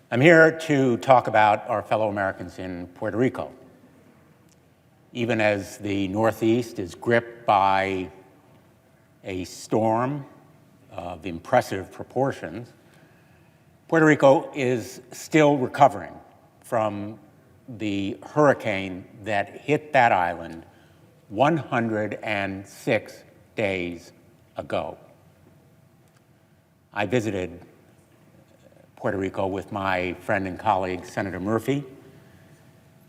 I'm here to talk about our fellow Americans in Puerto Rico. Even as the Northeast is gripped by a storm of impressive proportions, Puerto Rico is still recovering from the hurricane that hit that island 106 days ago. I visited Puerto Rico with my friend and colleague, Senator Murphy,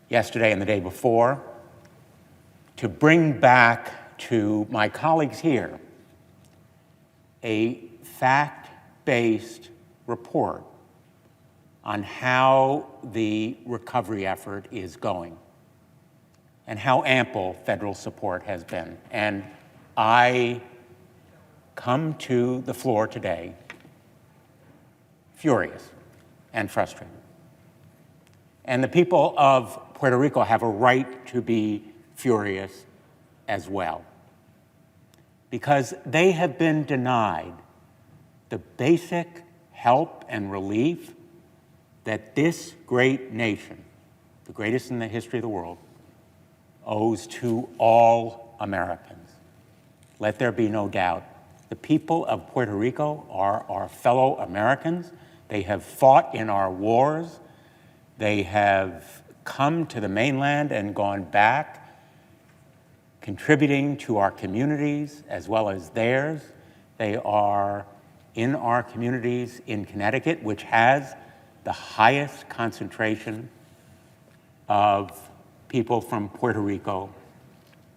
yesterday and the day before, to bring back to my colleagues here a fact-based report on how the recovery effort is going and how ample federal support has been. And I come to the floor today furious and frustrated. And the people of Puerto Rico have a right to be furious as well, because they have been denied the basic help and relief that this great nation, the greatest in the history of the world, owes to all Americans. Let there be no doubt. The people of Puerto Rico are our fellow Americans. They have fought in our wars. They have come to the mainland and gone back, contributing to our communities as well as theirs. They are in our communities in Connecticut, which has the highest concentration of people from Puerto Rico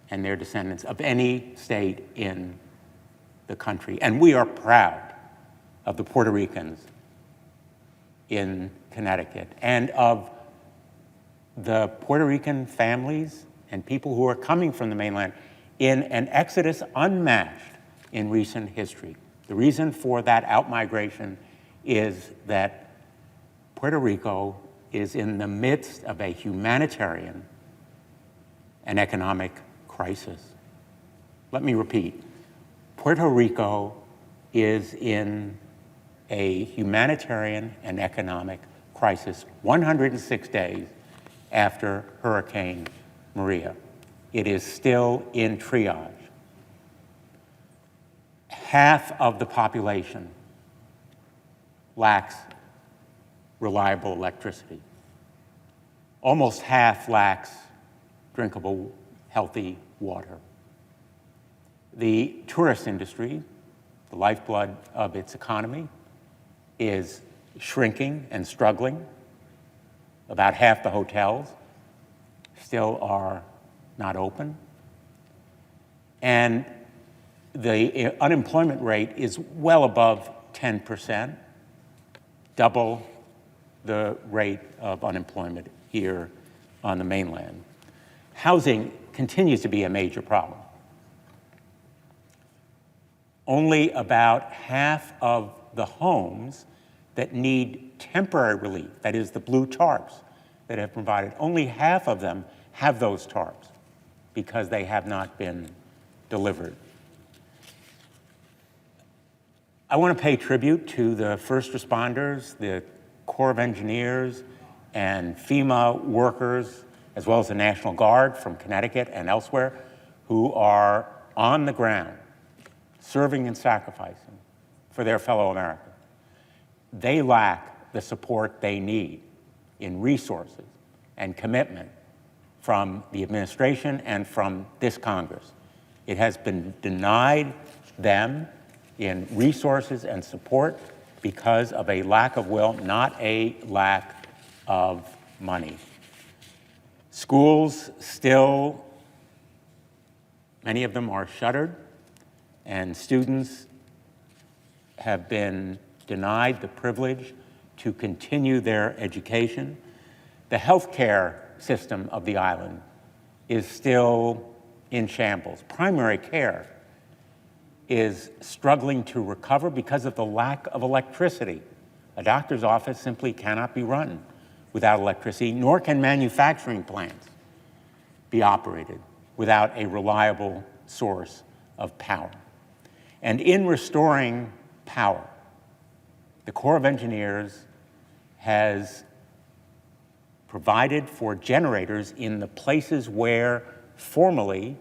and their descendants of any state in the country. And we are proud of the Puerto Ricans in Connecticut and of the Puerto Rican families and people who are coming from the mainland in an exodus unmatched in recent history. The reason for that outmigration is that Puerto Rico is in the midst of a humanitarian and economic crisis. Let me repeat, Puerto Rico is in a humanitarian and economic crisis 106 days after Hurricane Maria. It is still in triage. Half of the population lacks reliable electricity. Almost half lacks drinkable, healthy water. The tourist industry, the lifeblood of its economy, is shrinking and struggling. About half the hotels still are not open. And the unemployment rate is well above 10%, double the rate of unemployment here on the mainland. Housing continues to be a major problem. Only about half of the homes that need temporary relief, that is the blue tarps that have provided, only half of them have those tarps because they have not been delivered. I want to pay tribute to the first responders, the Corps of Engineers and FEMA workers, as well as the National Guard from Connecticut and elsewhere, who are on the ground, serving and sacrificing for their fellow Americans. They lack the support they need in resources and commitment from the administration and from this Congress. It has been denied them in resources and support because of a lack of will, not a lack of money. Schools still, many of them are shuttered, and students have been denied the privilege to continue their education. The healthcare system of the island is still in shambles. Primary care is struggling to recover because of the lack of electricity. A doctor's office simply cannot be run without electricity, nor can manufacturing plants be operated without a reliable source of power. And in restoring power, the Corps of Engineers has provided for generators in the places where formerly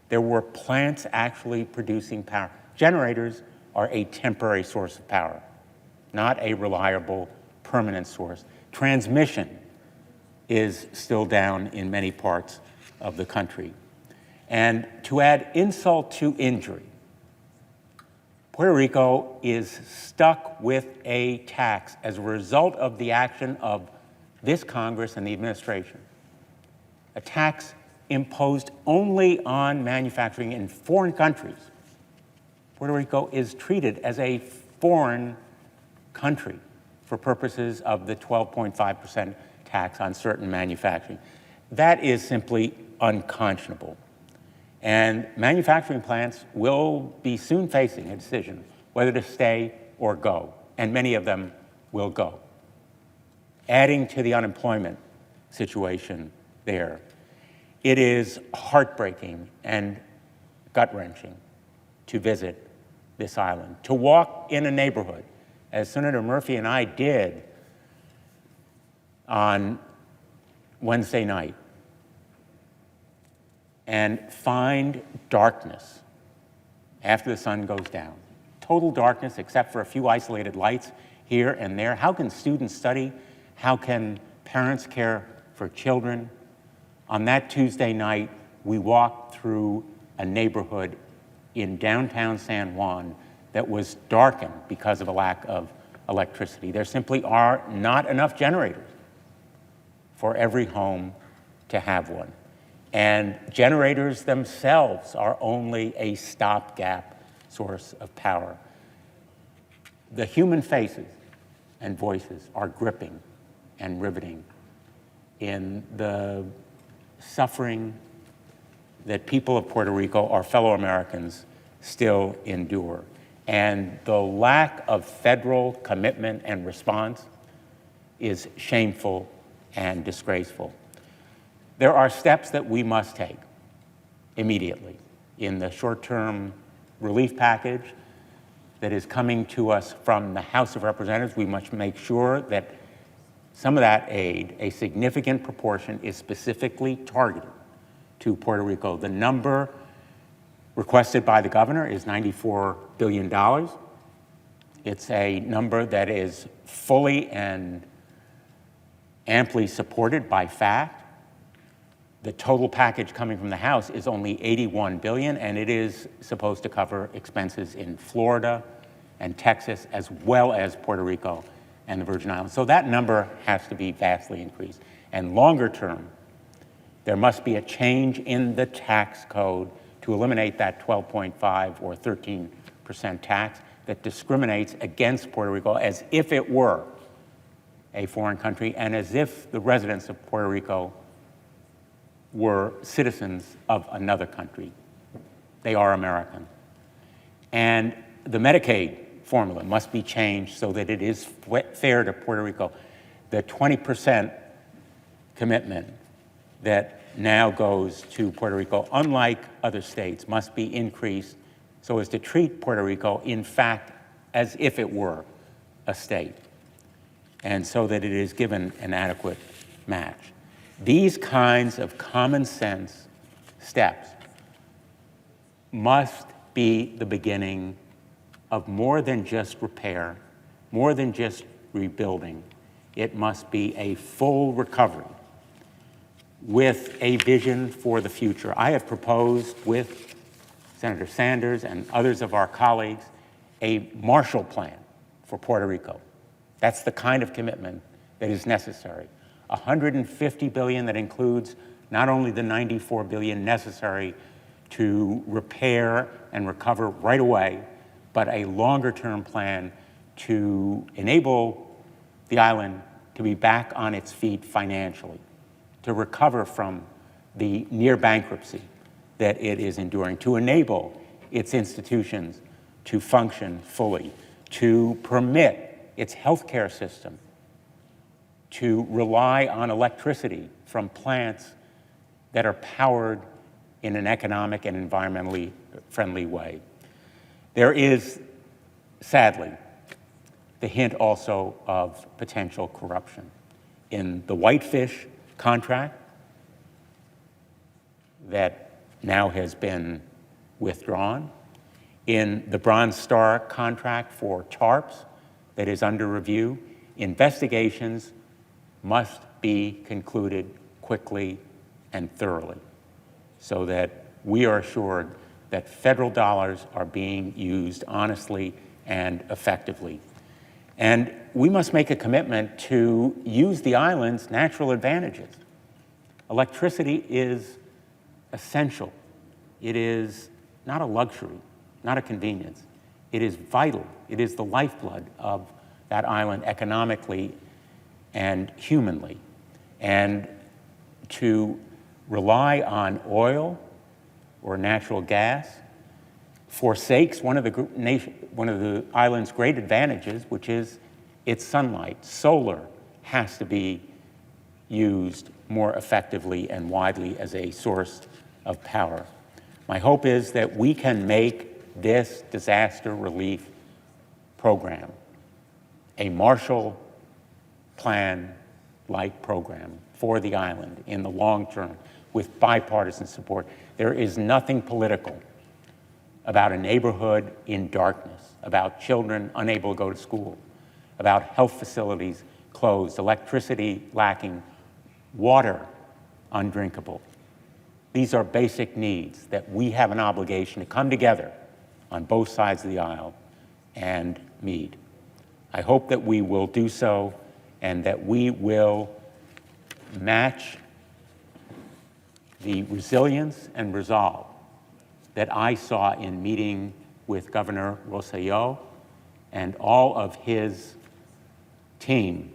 there were plants actually producing power. Generators are a temporary source of power, not a reliable, permanent source. Transmission is still down in many parts of the country. And to add insult to injury, Puerto Rico is stuck with a tax as a result of the action of this Congress and the administration, a tax imposed only on manufacturing in foreign countries. Puerto Rico is treated as a foreign country for purposes of the 12.5% tax on certain manufacturing. That is simply unconscionable. And manufacturing plants will be soon facing a decision whether to stay or go, and many of them will go, adding to the unemployment situation there. It is heartbreaking and gut-wrenching to visit this island, to walk in a neighborhood, as Senator Murphy and I did on Wednesday night, and find darkness after the sun goes down. Total darkness except for a few isolated lights here and there. How can students study? How can parents care for children? On that Tuesday night, we walked through a neighborhood in downtown San Juan that was darkened because of a lack of electricity. There simply are not enough generators for every home to have one. And generators themselves are only a stopgap source of power. The human faces and voices are gripping and riveting in the suffering that people of Puerto Rico, our fellow Americans, still endure. And the lack of federal commitment and response is shameful and disgraceful. There are steps that we must take immediately in the short-term relief package that is coming to us from the House of Representatives. We must make sure that some of that aid, a significant proportion, is specifically targeted to Puerto Rico. The number requested by the governor is $94 billion. It's a number that is fully and amply supported by fact. The total package coming from the House is only $81 billion, and it is supposed to cover expenses in Florida and Texas, as well as Puerto Rico and the Virgin Islands. So that number has to be vastly increased. And longer term, there must be a change in the tax code to eliminate that 12.5 or 13% tax that discriminates against Puerto Rico as if it were a foreign country and as if the residents of Puerto Rico were citizens of another country. They are American. And the Medicaid formula must be changed so that it is fair to Puerto Rico. The 20% commitment that now goes to Puerto Rico, unlike other states, must be increased so as to treat Puerto Rico, in fact, as if it were a state, and so that it is given an adequate match. These kinds of common sense steps must be the beginning of more than just repair, more than just rebuilding. It must be a full recovery with a vision for the future. I have proposed with Senator Sanders and others of our colleagues a Marshall Plan for Puerto Rico. That's the kind of commitment that is necessary. $150 billion that includes not only the $94 billion necessary to repair and recover right away, but a longer-term plan to enable the island to be back on its feet financially, to recover from the near bankruptcy that it is enduring, to enable its institutions to function fully, to permit its healthcare system to rely on electricity from plants that are powered in an economic and environmentally friendly way. There is, sadly, the hint also of potential corruption. In the Whitefish contract that now has been withdrawn, in the Bronze Star contract for TARPs that is under review, investigations must be concluded quickly and thoroughly so that we are assured that federal dollars are being used honestly and effectively. And we must make a commitment to use the island's natural advantages. Electricity is essential. It is not a luxury, not a convenience. It is vital. It is the lifeblood of that island economically and humanly. And to rely on oil or natural gas forsakes one of the island's great advantages, which is its sunlight. Solar has to be used more effectively and widely as a source of power. My hope is that we can make this disaster relief program a Marshall Plan-like program for the island in the long term with bipartisan support. There is nothing political about a neighborhood in darkness, about children unable to go to school, about health facilities closed, electricity lacking, water undrinkable. These are basic needs that we have an obligation to come together on both sides of the aisle and meet. I hope that we will do so and that we will match the resilience and resolve that I saw in meeting with Governor Rosselló and all of his team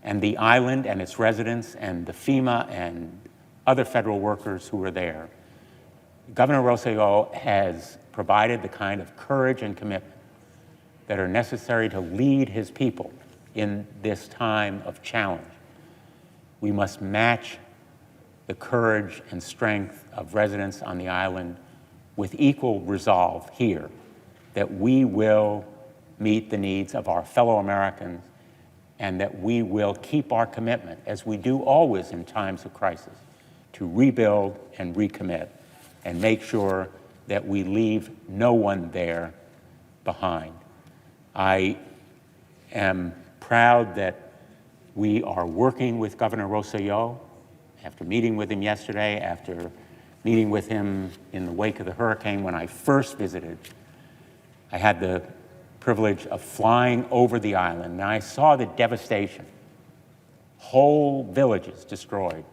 and the island and its residents and the FEMA and other federal workers who were there. Governor Rosselló has provided the kind of courage and commitment that are necessary to lead his people in this time of challenge. We must match the courage and strength of residents on the island with equal resolve here that we will meet the needs of our fellow Americans and that we will keep our commitment, as we do always in times of crisis, to rebuild and recommit and make sure that we leave no one there behind. I am proud that we are working with Governor Rosselló after meeting with him yesterday, after meeting with him in the wake of the hurricane when I first visited. I had the privilege of flying over the island, and I saw the devastation. Whole villages destroyed,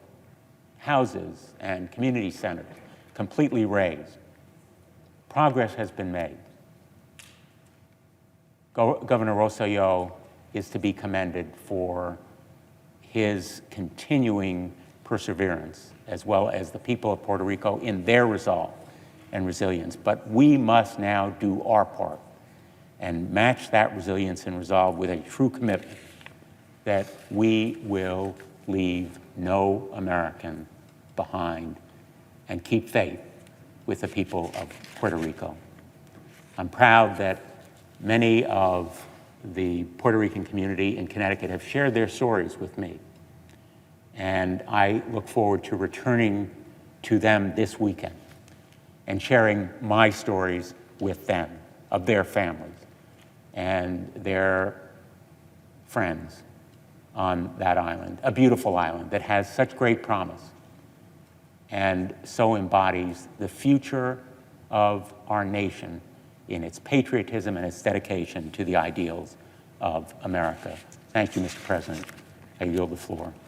houses and community centers completely razed. Progress has been made. Governor Rosselló is to be commended for his continuing perseverance, as well as the people of Puerto Rico in their resolve and resilience. But we must now do our part and match that resilience and resolve with a true commitment that we will leave no American behind and keep faith with the people of Puerto Rico. I'm proud that many of the Puerto Rican community in Connecticut have shared their stories with me. And I look forward to returning to them this weekend and sharing my stories with them, of their families and their friends on that island, a beautiful island that has such great promise and so embodies the future of our nation in its patriotism and its dedication to the ideals of America. Thank you, Mr. President. I yield the floor.